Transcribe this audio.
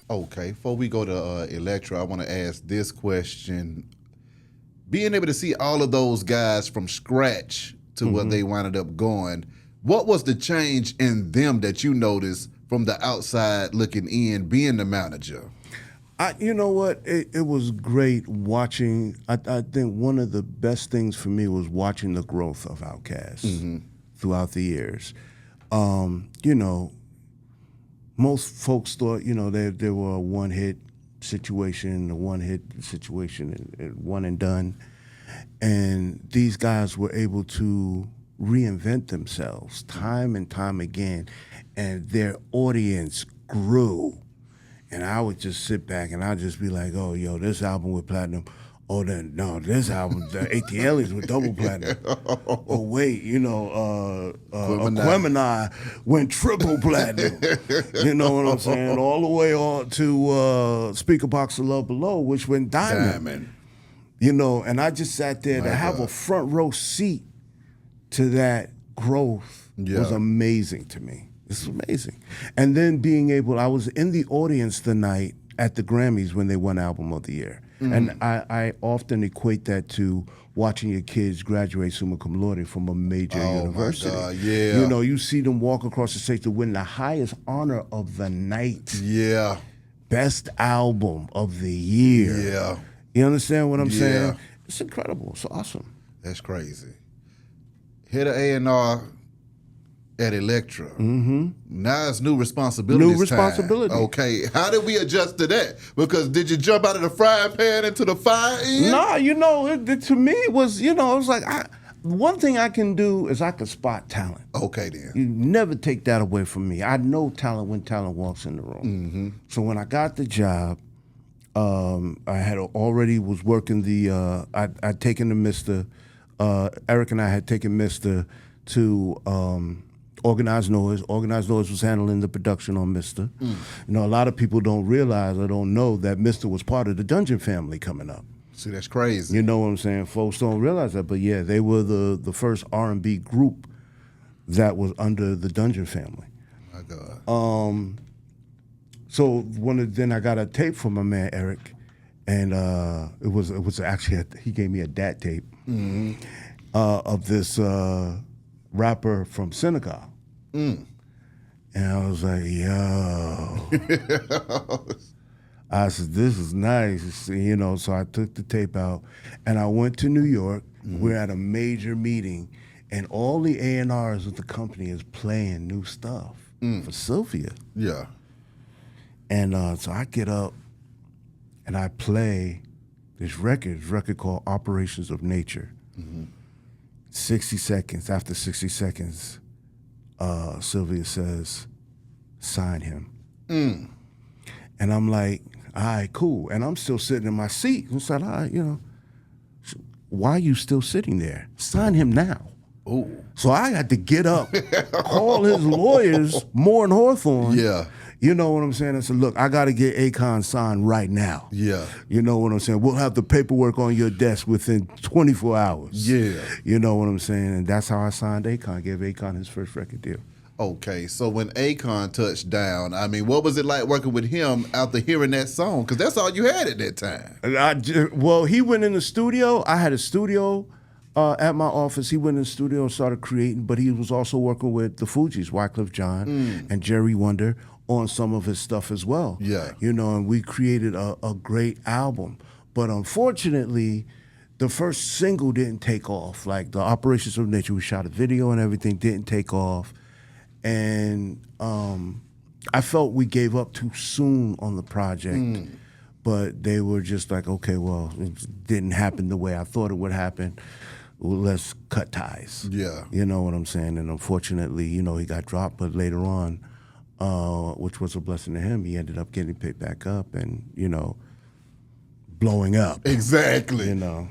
Okay, before we go to Electra, I want to ask this question. Being able to see all of those guys from scratch to where they wound up going, what was the change in them that you noticed from the outside looking in, being the manager? You know what? It was great watching. I think one of the best things for me was watching the growth of Outkast throughout the years. You know, most folks thought, you know, they were a one-hit situation, and one and done. And these guys were able to reinvent themselves time and time again, and their audience grew. And I would just sit back and I'd just be like, oh, yo, this album with platinum. Oh, then no, this album, the ATLs with double platinum. Oh, wait, you know, Aquemini went triple platinum. You know what I'm saying? All the way on to Speaker Box of Love Below, which went diamond. You know, and I just sat there to have a front row seat to that growth was amazing to me. This was amazing. And then being able, I was in the audience the night at the Grammys when they won Album of the Year. And I often equate that to watching your kids graduate summa cum laude from a major university. My God, yeah. You know, you see them walk across the stage to win the highest honor of the night. Yeah. Best album of the year. Yeah. You understand what I'm saying? It's incredible. It's awesome. That's crazy. Hit an A&R at Electra. Now it's new responsibility. New responsibility. Okay. How did we adjust to that? Because did you jump out of the frying pan into the fire end? Nah, you know, to me it was, you know, it was like, one thing I can do is I can spot talent. Okay, then. You never take that away from me. I know talent when talent walks in the room. So when I got the job, I had already was working the, I'd taken the Mr., Eric and I had taken Mr. to Organized Noise. Organized Noise was handling the production on Mr. You know, a lot of people don't realize or don't know that Mr. was part of the Dungeon family coming up. See, that's crazy. You know what I'm saying? Folks don't realize that, but yeah, they were the first R&B group that was under the Dungeon family. My God. So then I got a tape from my man Eric, and it was actually he gave me a DAT tape of this rapper from Senegal. And I was like, yo. I said, this is nice, you know, so I took the tape out and I went to New York. We're at a major meeting and all the A&Rs of the company is playing new stuff for Sylvia. Yeah. And so I get up and I play this record called Operations of Nature. 60 seconds, after 60 seconds, Sylvia says, sign him. And I'm like, all right, cool. And I'm still sitting in my seat. I said, all right, you know, why are you still sitting there? Sign him now. Ooh. So I had to get up, call his lawyers, Moore and Hawthorne. Yeah. You know what I'm saying? I said, look, I got to get Akon signed right now. Yeah. You know what I'm saying? We'll have the paperwork on your desk within 24 hours. Yeah. You know what I'm saying? And that's how I signed Akon, gave Akon his first record deal. Okay, so when Akon touched down, I mean, what was it like working with him after hearing that song? Because that's all you had at that time. Well, he went in the studio. I had a studio at my office. He went in the studio and started creating, but he was also working with the Fugees, Wyclef Jean and Jerry Wonder, on some of his stuff as well. Yeah. You know, and we created a great album. But unfortunately, the first single didn't take off. Like the Operations of Nature, we shot a video and everything, didn't take off. And I felt we gave up too soon on the project. But they were just like, okay, well, it didn't happen the way I thought it would happen. Well, let's cut ties. Yeah. You know what I'm saying? And unfortunately, you know, he got dropped, but later on, which was a blessing to him, he ended up getting picked back up and, you know, blowing up. Exactly. You know.